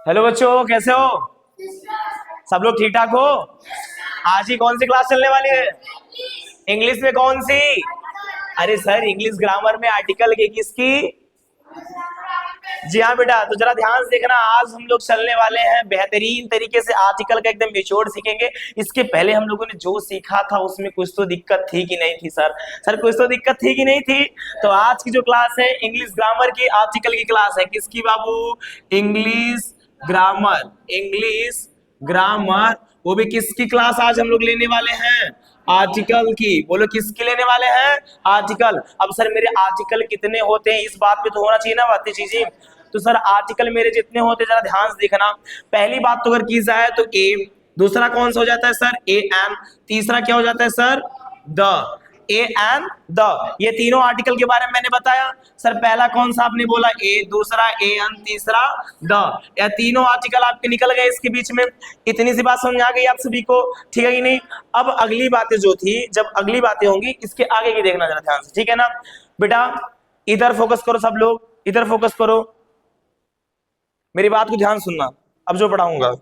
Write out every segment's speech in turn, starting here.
Hello बच्चों, कैसे हो? सब लोग ठीक ठाक हो? आज ही कौन सी क्लास चलने वाली है? इंग्लिश में कौन सी? अरे सर, इंग्लिश ग्रामर में आर्टिकल की किसकी? जी हाँ बेटा, तो जरा ध्यान से देखना। आज हम लोग चलने वाले हैं बेहतरीन तरीके से आर्टिकल का एकदम निचोड़ सीखेंगे। इसके पहले हम लोगों ने जो सीखा था उसमें कुछ तो दिक्कत थी कि नहीं थी सर कुछ तो दिक्कत थी कि नहीं थी? तो आज की जो क्लास है इंग्लिश ग्रामर की आर्टिकल की क्लास है। किसकी बाबू? English grammar. इंग्लिश ग्रामर, वो भी किसकी क्लास आज हम लोग लेने वाले हैं? आर्टिकल की। बोलो किसकी लेने वाले हैं? आर्टिकल। अब सर मेरे आर्टिकल कितने होते हैं, इस बात पे तो होना चाहिए ना बातें चीजें। तो सर आर्टिकल मेरे जितने होते जरा ध्यान से देखना। पहली बात तो अगर की जाए तो ए, दूसरा कौन सा हो जाता है सर? A N. तीसरा क्या हो जाता है sir? The. A an the, ये तीनों आर्टिकल के बारे में मैंने बताया। सर पहला कौन सा आपने बोला? ए, दूसरा ए एन, तीसरा द। या तीनों आर्टिकल आपके निकल गए इसके बीच में। इतनी सी बात समझ आ गई आप सभी को? ठीक है कि नहीं? अब अगली बातें जो थी, जब अगली बातें होंगी इसके आगे की देखना जरा ध्यान से, ठीक है ना बेटा? इधर फोकस करो सब लोग, इधर फोकस करो, मेरी बात को ध्यान सुनना अब जो पढ़ाऊंगा।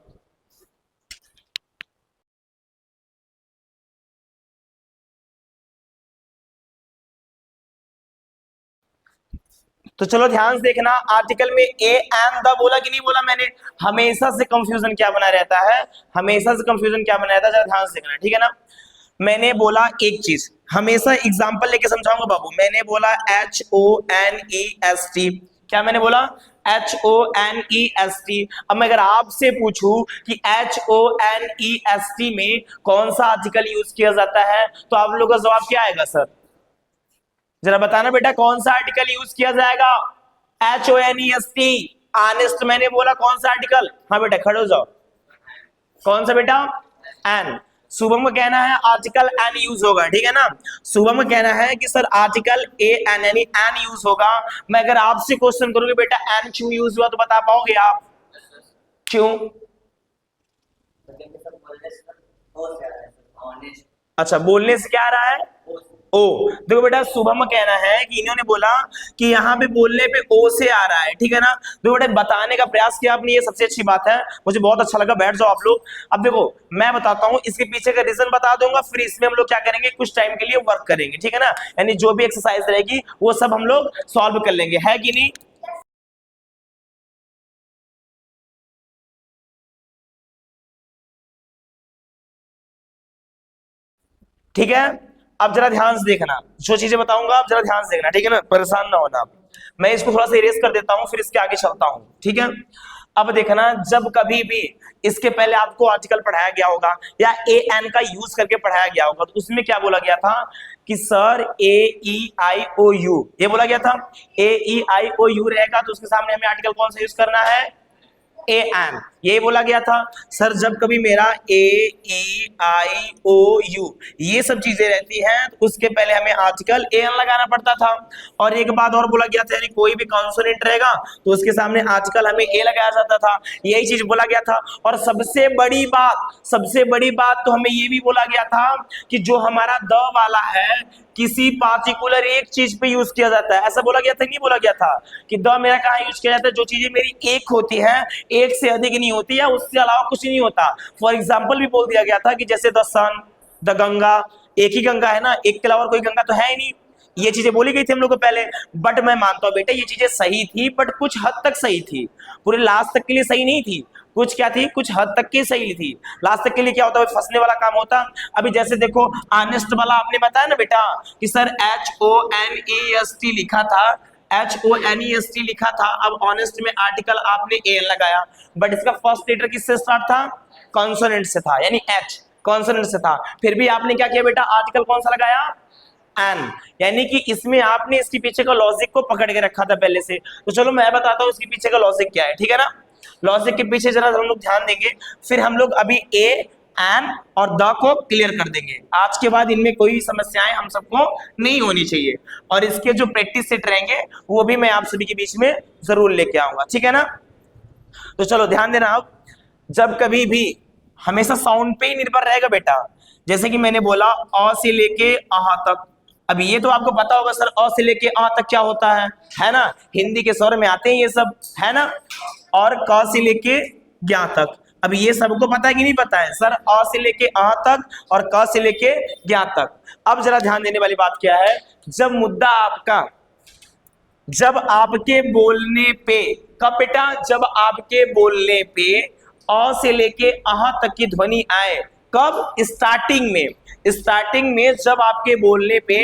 तो चलो ध्यान से देखना। आर्टिकल में ए एंड द बोला कि नहीं बोला मैंने? हमेशा से कंफ्यूजन क्या बना रहता है? हमेशा से कंफ्यूजन क्या बना रहता है, जरा ध्यान से देखना, ठीक है ना? मैंने बोला एक चीज, हमेशा एग्जांपल लेके समझाऊंगा बाबू। मैंने बोला HONEST। क्या मैंने बोला? HONEST। अब मैं अगर आपसे पूछूं कि HONEST में कौन सा आर्टिकल यूज किया जाता है, तो आप लोगों का जवाब क्या आएगा सर? जरा बताना बेटा, कौन सा आर्टिकल यूज किया जाएगा? HONEST। ऑनेस्ट मैंने बोला, कौन सा आर्टिकल? हाँ बेटा खड़े हो जाओ। कौन सा बेटा? एन। शुभम का कहना है आर्टिकल एन यूज होगा, ठीक है ना? शुभम का कहना है कि सर आर्टिकल ए एन यानी एन यूज होगा। मैं अगर आपसे क्वेश्चन करूंगी बेटा एन क्यों यूज हुआ, तो बता पाओगे आप? क्यों? अच्छा, बोलने से क्या आ रहा है? ओ। देखो बेटा, शुभम कहना है कि इन्होंने बोला कि यहाँ पे बोलने पे ओ से आ रहा है, ठीक है ना? देखो बेटा, बताने का प्रयास किया आपने, ये सबसे अच्छी बात है, मुझे बहुत अच्छा लगा। बैठ जाओ आप लोग। अब देखो मैं बताता हूँ, इसके पीछे का रीजन बता दूंगा, फिर इसमें हम लोग क्या करेंगे, कुछ टाइम के लिए वर्क करेंगे, ठीक है ना? यानी जो भी एक्सरसाइज रहेगी वो सब हम लोग सॉल्व कर लेंगे, है कि नहीं? ठीक है। अब जरा ध्यान से देखना, जो चीजें बताऊंगा आप जरा ध्यान से देखना, ठीक है ना? परेशान ना होना आप। मैं इसको थोड़ा सा इरेज कर देता हूं, फिर इसके आगे चलता हूं, ठीक है? अब देखना, जब कभी भी इसके पहले आपको आर्टिकल पढ़ाया गया होगा या ए एन का यूज करके पढ़ाया गया होगा, तो उसमें क्या बोला गया था कि सर AEIOU, ये बोला गया था। AEIOU रहेगा तो उसके सामने हमें आर्टिकल कौन सा यूज करना है? A N. ये बोला गया था। सर जब कभी मेरा AEIOU ये सब चीजें रहती हैं तो उसके पहले हमें आर्टिकल ए एन लगाना पड़ता था। और एक बात और बोला गया था, यानी कोई भी कॉन्सोनेंट रहेगा तो उसके सामने आर्टिकल हमें ए लगाया जाता था, यही चीज बोला गया था। और सबसे बड़ी बात तो हमें ये भी बोला गया था कि जो हमारा द वाला है किसी पार्टिकुलर एक चीज पे यूज किया जाता है, ऐसा बोला गया था नहीं बोला गया था? कि द मेरा कहाँ यूज किया जाता है? जो चीजें मेरी एक होती है, एक से अधिक नहीं होती है, उससे अलावा कुछ नहीं होता। फॉर एग्जाम्पल भी बोल दिया गया था कि जैसे द सन, द गंगा, एक ही गंगा है ना, एक के अलावा कोई गंगा तो है ही नहीं। ये चीजें बोली गई थी हम लोग को पहले। बट मैं मानता हूं बेटा ये चीजें सही थी, बट कुछ हद तक सही थी, पूरे लास्ट तक के लिए सही नहीं थी। कुछ क्या थी, कुछ हद तक की सही थी। लास्ट तक के लिए क्या होता है, फंसने वाला काम होता। अभी जैसे देखो ऑनेस्ट वाला आपने बताया ना बेटा कि सर HONEST लिखा था, HONEST लिखा था। अब ऑनेस्ट में आर्टिकल आपने ए एन लगाया, बट इसका फर्स्ट लेटर किससे स्टार्ट था? कॉन्सोनेंट से था, यानी एच कॉन्सोनेंट से था। फिर भी आपने क्या किया बेटा, आर्टिकल कौन सा लगाया? एन। यानी कि इसमें आपने इसके पीछे का लॉजिक को पकड़ के रखा था पहले से। तो चलो मैं बताता हूं इसके पीछे का लॉजिक क्या है, ठीक है ना? लॉजिक के पीछे जरा हम लोग ध्यान देंगे, फिर हम लोग अभी ए एन और द को क्लियर कर देंगे। आज के बाद इनमें कोई समस्याएं हम सबको नहीं होनी चाहिए, और इसके जो प्रैक्टिस सेट रहेंगे वो भी मैं आप सभी के बीच में जरूर लेके आऊंगा, ठीक है ना? तो चलो ध्यान देना। अब जब कभी भी हमेशा साउंड पे ही निर्भर रहेगा बेटा। जैसे कि मैंने बोला अ से लेके अह तक, अब ये तो आपको पता होगा सर अ से लेके अ तक क्या होता है ना? हिंदी के स्वर में आते हैं ये सब, है ना? और क से लेके ज्ञा तक। अब ये सबको पता है कि नहीं पता है सर? अ से लेके अ तक और क से लेके ज्ञा तक। अब जरा ध्यान देने वाली बात क्या है, जब मुद्दा आपका, जब आपके बोलने पे, कब बेटा? जब आपके बोलने पे अ से लेके अह तक की ध्वनि आए, कब? स्टार्टिंग में। स्टार्टिंग में जब आपके बोलने पे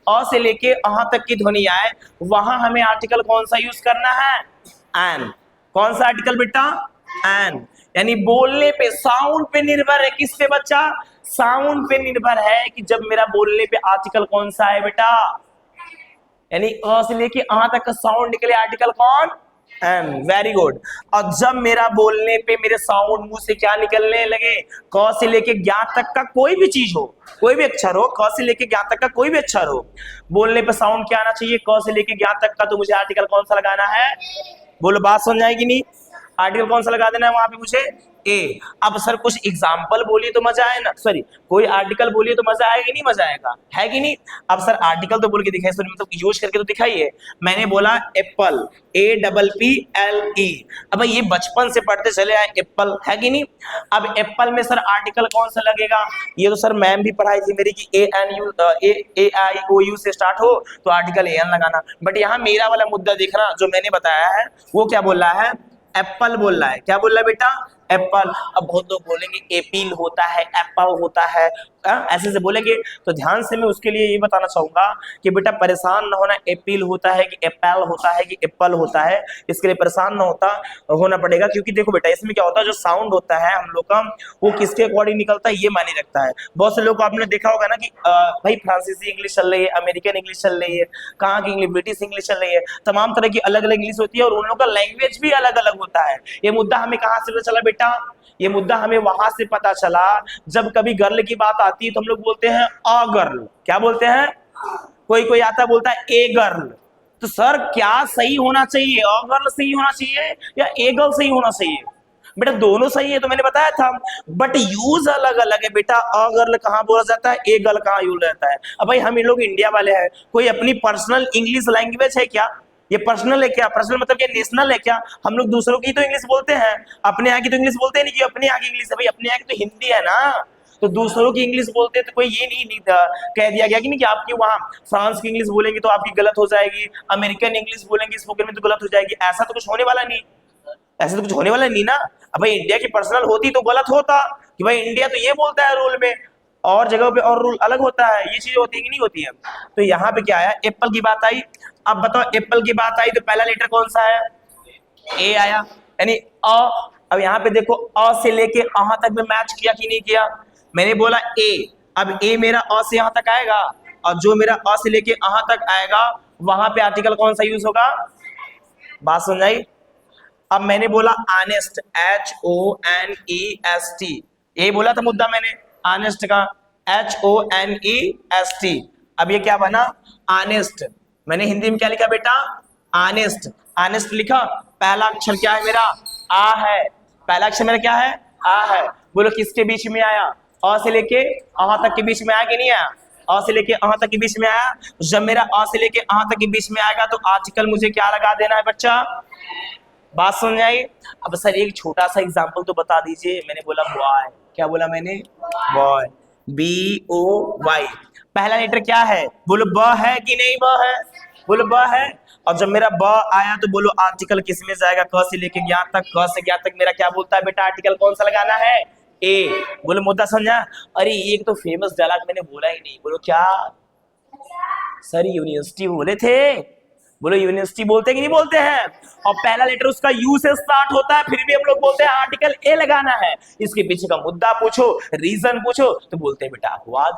अ से लेके अह तक की ध्वनि आए, वहां हमें आर्टिकल कौन सा यूज करना है? एन। कौन सा आर्टिकल बेटा? एन। यानी बोलने पे, साउंड पे निर्भर है। किस पे बच्चा? साउंड पे निर्भर है कि जब मेरा बोलने पे आर्टिकल कौन सा है बेटा। यानी अ से लेके अ तक का साउंड निकले, आर्टिकल कौन? एम। Very good. और जब मेरा बोलने पे मेरे साउंड मुंह से क्या निकलने लगे? क से लेके ज्ञा तक का कोई भी चीज हो, कोई भी अक्षर हो, क से लेके ज्ञा तक का कोई भी अक्षर हो, बोलने पे साउंड क्या आना चाहिए? क से लेके ज्ञा तक का। तो मुझे आर्टिकल कौन सा लगाना है? बोलो, बात समझ आएगी नहीं? आर्टिकल कौन सा लगा देना है वहां पे मुझे? ए। अब सर कुछ एग्जाम्पल बोलिए तो मजा आए ना, सॉरी कोई आर्टिकल बोलिए तो मजा आएगा नहीं? मजा आएगा, है कि नहीं? अब सर आर्टिकल तो बोल के दिखाइए, मतलब यूज करके तो दिखाइए। मैंने बोला एप्पल, APPLE। अब ये बचपन से पढ़ते चले आए एप्पल, है कि नहीं? अब एप्पल में सर आर्टिकल कौन सा लगेगा? ये तो सर मैम भी पढ़ाई थी मेरी कि AIOU से स्टार्ट हो तो आर्टिकल AN लगाना। बट यहाँ मेरा वाला मुद्दा देखना, जो मैंने बताया है वो क्या बोल रहा है? एप्पल बोल रहा है। क्या बोल रहा है बेटा? एप्पल। अब बहुत लोग बोलेंगे एपील होता है, एप्पल होता है, ऐसे से बोलेंगे। तो ध्यान से मैं उसके लिए ये बताना चाहूंगा कि बेटा परेशान ना होना, एपील होता है कि एप्पल होता है कि एप्पल होता है, इसके लिए परेशान ना होना पड़ेगा। क्योंकि देखो बेटा, इसमें क्या होता है, जो साउंड होता है हम लोग का, वो किसके अकॉर्डिंग निकलता है ये मायने रखता है। बहुत से लोग को आपने देखा होगा ना कि भाई फ्रांसीसी इंग्लिश चल रही है, अमेरिकन इंग्लिश चल रही है, कहाँ की इंग्लिश, ब्रिटिश इंग्लिश चल रही है, तमाम तरह की अलग अलग इंग्लिश होती है और उन लोगों का लैंग्वेज भी अलग अलग होता है। ये मुद्दा हमें कहाँ से पता चला बेटा? ये मुद्दा हमें वहां से पता चला जब कभी गर्ल की बात आती है तो हम लोग बोलते हैं अ गर्ल। क्या बोलते हैं? कोई कोई आता बोलता है ए गर्ल। तो सर क्या सही होना चाहिए? अ गर्ल सही होना चाहिए या ए गर्ल सही होना चाहिए? बेटा दोनों सही है, तो मैंने बताया था, बट यूज अलग अलग है बेटा। अ गर्ल कहाँ बोला जाता है, ए गर्ल कहाँ यूज रहता है। अब भाई हम इन लोग इंडिया वाले हैं, कोई अपनी पर्सनल इंग्लिश लैंग्वेज है क्या? ये पर्सनल है क्या? पर्सनल मतलब क्या नेशनल है क्या? हम लोग दूसरों की तो इंग्लिश बोलते हैं, अपने यहाँ की तो इंग्लिश बोलते नहीं कि अपने यहाँ की इंग्लिश है। भाई अपने यहाँ की तो हिंदी है ना, तो दूसरों की इंग्लिश बोलते तो कोई ये नहीं कह दिया गया कि नहीं कि आपकी वहां फ्रांस की इंग्लिश बोलेंगे तो आपकी गलत हो जाएगी, अमेरिकन इंग्लिश बोलेंगे स्पोकन में तो गलत हो जाएगी। ऐसा तो कुछ होने वाला नहीं, ऐसा तो कुछ होने वाला नहीं ना। अब भाई इंडिया की पर्सनल होती तो गलत होता कि भाई इंडिया तो ये बोलता है रूल में, और जगह पे और रूल अलग होता है। ये चीज होती है कि नहीं होती है? तो यहाँ पे क्या आया, एप्पल की बात आई। अब बताओ एप्पल की बात आई तो पहला लेटर कौन सा है? ए आया, यानी अ। अब यहाँ पे देखो अ से लेके अहां तक में मैच किया कि नहीं किया? मैंने बोला ए, अब ए मेरा अ से यहां तक आएगा और जो मेरा अ से लेके अहां तक आएगा वहां पे आर्टिकल कौन सा यूज होगा? बात समझाई? अब मैंने बोला ऑनेस्ट, HONEST, यही बोला था मुद्दा मैंने ऑनेस्ट का, HONEST। अब ये क्या बना? ऑनेस्ट। मैंने हिंदी में क्या लिखा बेटा? ऑनेस्ट। ऑनेस्ट लिखा। पहला अक्षर क्या है मेरा? आ है। पहला अक्षर मेरा क्या है? आ है। बोलो किसके बीच में आया? अ से लेके अ तक के बीच में आया कि नहीं आया? अ से लेके अ तक के बीच में आया। जब मेरा अ से लेके अ तक के बीच में आएगा तो आर्टिकल मुझे क्या लगा देना है बच्चा? बात समझ आई? अब सर एक छोटा सा एग्जांपल तो बता दीजिए। मैंने बोला बॉय, क्या बोला मैंने? Boy, BOY। पहला लेटर क्या है? बोलो ब है कि नहीं? ब है। बोलो ब है। और जब मेरा ब आया तो बोलो आर्टिकल किस में जाएगा? क से लेके ज्ञान तक। क से ज्ञान तक मेरा क्या बोलता है बेटा? आर्टिकल कौन सा लगाना है? ए। बोलो मुद्दा समझा? अरे एक तो फेमस डायलॉग मैंने बोला ही नहीं। बोलो क्या? सर यूनिवर्सिटी बोले थे। बोलो यूनिवर्सिटी बोलते कि नहीं बोलते हैं? और पहला लेटर उसका यू से स्टार्ट होता है, फिर भी हम लोग बोलते हैं आर्टिकल ए लगाना है। इसके पीछे का मुद्दा पूछो, रीजन पूछो तो बोलते हैं बेटा अपवाद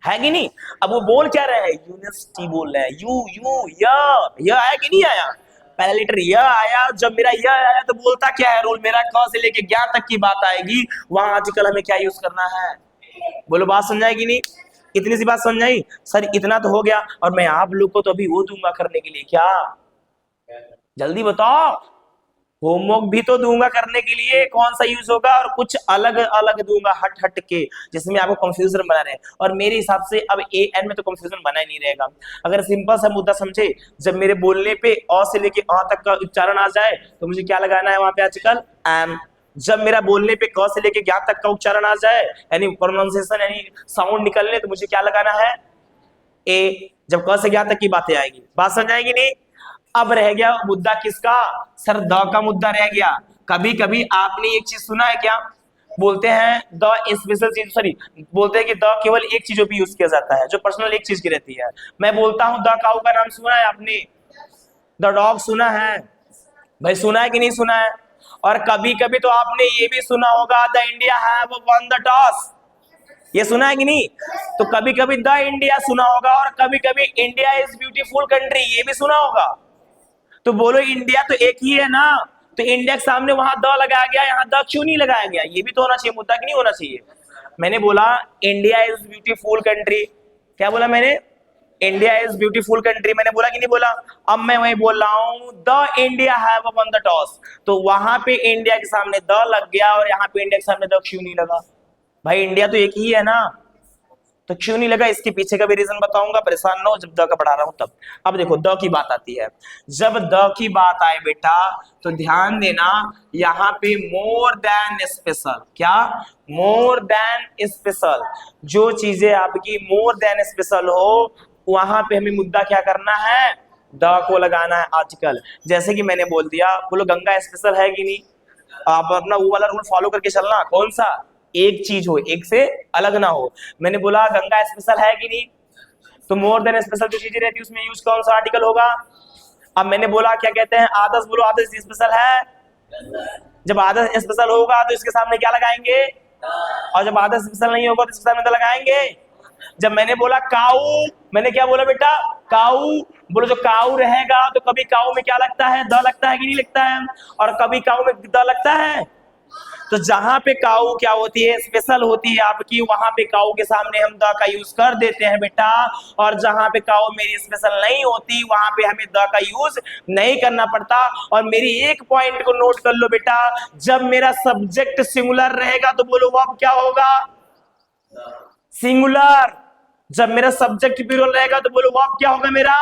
है कि नहीं? अब वो बोल क्या रहे हैं? यूनिवर्सिटी बोल रहे हैं। यू आया कि नहीं आया? पहला लेटर य आया। जब मेरा य आया तो बोलता क्या है रूल मेरा? क से लेके ज्ञान तक की बात आएगी, वहां आर्टिकल हमें क्या यूज करना है? बोलो बात समझाएगी नहीं? इतनी सी बात समझ आई? सर इतना तो हो गया, और मैं आप लोग को तो अभी वो दूंगा करने के लिए। क्या? जल्दी बताओ। होमवर्क भी तो दूंगा करने के लिए, कौन सा यूज होगा, और कुछ अलग अलग दूंगा हट हट के, जिसमें आपको कंफ्यूजन बना रहे। और मेरे हिसाब से अब AN में तो कंफ्यूजन बना ही नहीं रहेगा। अगर सिंपल सा मुद्दा समझे, जब मेरे बोलने पे अ से लेके अ तक का उच्चारण आ जाए तो मुझे क्या लगाना है वहां पे? आजकल एम। जब मेरा बोलने पे क से लेके ज्ञा तक का उच्चारण आ जाए, यानी प्रोनाउंसिएशन, यानी साउंड निकलने, तो मुझे क्या लगाना है? ए। जब क से ज्ञा तक की बातें आएगी, बात समझ आएगी नहीं? अब रह गया मुद्दा किसका? सर द का मुद्दा रह गया। कभी कभी आपने एक चीज सुना है क्या? बोलते हैं द स्पेशल चीज, सॉरी, बोलते हैं कि द केवल एक चीजों पे यूज किया जाता है, जो पर्सनल एक चीज की रहती है। मैं बोलता हूं द काऊ का नाम सुना है आपने? द डॉग सुना है? भाई सुना है कि नहीं सुना है? और कभी कभी तो आपने ये भी सुना होगा the India have one the toss, ये सुना है कि नहीं? तो कभी कभी द इंडिया सुना होगा, और कभी कभी इंडिया इज ब्यूटीफुल कंट्री, ये भी सुना होगा। तो बोलो इंडिया तो एक ही है ना, तो इंडिया के सामने वहां द लगाया गया, यहाँ द क्यों नहीं लगाया गया? ये भी तो होना चाहिए मुद्दा, कि नहीं होना चाहिए? मैंने बोला इंडिया इज ब्यूटीफुल कंट्री। क्या बोला मैंने? इंडिया इज ब्यूटीफुल कंट्री, मैंने बोला कि नहीं बोला? अब मैं वही बोल रहा हूं the India have one the toss, तो वहां पे इंडिया के सामने द लग गया, और यहाँ पे इंडिया के सामने द क्यों नहीं लगा? भाई इंडिया तो एक ही है ना, तो क्यों नहीं लगा? इसके पीछे का भी रीजन बताऊंगा, परेशान ना हो जब द का पढ़ा रहा हूं तब। अब देखो द की बात आती है, जब द की बात आए बेटा, तो ध्यान देना, यहाँ पे मोर देन स्पेशल, क्या? मोर देन स्पेशल, जो चीजें आपकी मोर देन स्पेशल हो, वहां पे हमें मुद्दा क्या करना है? द को लगाना है आर्टिकल। जैसे कि मैंने बोल दिया, बोलो गंगा स्पेशल है कि नहीं? आप अपना वो वाला रूल फॉलो करके चलना, कौन सा? एक चीज हो, एक से अलग ना हो। मैंने बोला गंगा स्पेशल है कि नहीं, तो मोर देन स्पेशल जो चीजें रहती है उसमें यूज कौन सा आर्टिकल होगा? अब मैंने बोला क्या कहते हैं, आदर्श, बोलो आदर्श स्पेशल है। जब आदर्श स्पेशल होगा तो इसके सामने क्या लगाएंगे? और जब आदर्श स्पेशल नहीं होगा तो इसके सामने तो लगाएंगे। जब मैंने बोला काऊ, मैंने क्या बोला बेटा? काऊ। बोलो जो काऊ रहेगा तो कभी काऊ में क्या लगता है? द लगता है कि नहीं लगता है? और कभी काऊ में द लगता है। तो जहां पे काऊ क्या होती है? स्पेशल होती है आपकी, वहां पे काऊ के सामने हम द का यूज कर देते हैं बेटा। और जहां पे काऊ मेरी स्पेशल नहीं होती, वहां पे हमें द का यूज नहीं करना पड़ता। और मेरी एक पॉइंट को नोट कर लो बेटा, जब मेरा सब्जेक्ट सिंगुलर रहेगा तो बोलो वर्ब क्या होगा? सिंगुलर। जब मेरा सब्जेक्ट प्लूरल रहेगा तो बोलो वर्ब क्या होगा मेरा?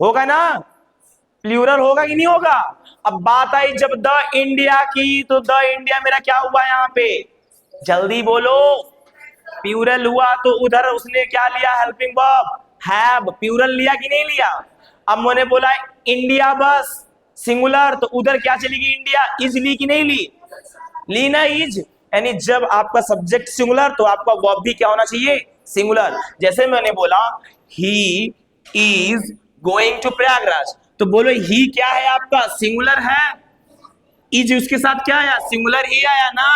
होगा ना, प्लूरल होगा कि नहीं होगा? अब बात आई जब द इंडिया की, तो द इंडिया मेरा क्या हुआ यहाँ पे? जल्दी बोलो। प्लूरल हुआ, तो उधर उसने क्या लिया? हेल्पिंग वर्ब हैव, प्लूरल लिया कि नहीं लिया? अब मैंने बोला इंडिया बस सिंगुलर, तो उधर क्या चलेगी? इंडिया इज ली कि नहीं ली? ली ना इज। यानी जब आपका सब्जेक्ट सिंगुलर तो आपका वर्ब भी क्या होना चाहिए? सिंगुलर। जैसे मैंने बोला he is going to Prayagraj, तो बोलो ही क्या है आपका? सिंगुलर है। इज उसके साथ क्या आया? सिंगुलर ही आया ना।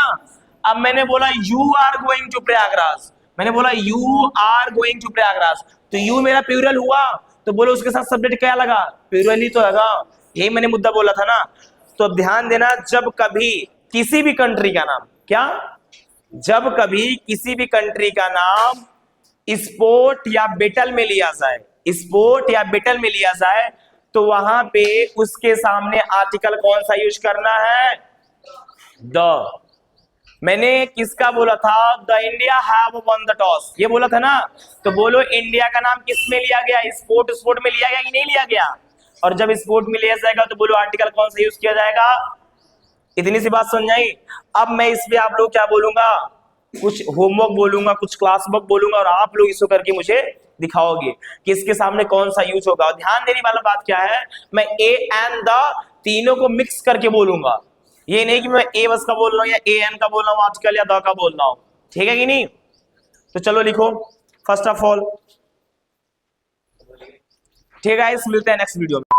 अब मैंने बोला you are going to Prayagraj, मैंने बोला you are going to Prayagraj, तो यू मेरा प्लूरल हुआ, तो बोलो उसके साथ सब्जेक्ट क्या लगा? प्लूरल ही तो लगा। यही मैंने मुद्दा बोला था ना। तो अब ध्यान देना, जब कभी किसी भी कंट्री का नाम, क्या? जब कभी किसी भी कंट्री का नाम स्पोर्ट या बैटल में लिया जाए, स्पोर्ट या बैटल में लिया जाए, तो वहां पे उसके सामने आर्टिकल कौन सा यूज करना है? द। मैंने किसका बोला था? The India have one the toss, ये बोला था ना। तो बोलो इंडिया का नाम किस में लिया गया? स्पोर्ट, स्पोर्ट में लिया गया कि नहीं लिया गया? और जब स्पोर्ट में लिया जाएगा तो बोलो आर्टिकल कौन सा यूज किया जाएगा? इतनी सी बात समझ आई। अब मैं इस पे आप लोग क्या बोलूंगा? कुछ होमवर्क बोलूंगा, कुछ क्लास वर्क बोलूंगा, और आप लोग इसको करके मुझे दिखाओगे कि इसके सामने कौन सा यूज होगा। और ध्यान देने वाला बात क्या है, मैं ए एंड द तीनों को मिक्स करके बोलूंगा। ये नहीं कि मैं ए बस का बोल रहा हूँ या ए एन का बोल रहा हूँ आजकल, या द का बोल रहा हूँ। ठीक है कि नहीं? तो चलो लिखो फर्स्ट ऑफ ऑल। ठीक है, मिलते हैं नेक्स्ट वीडियो में।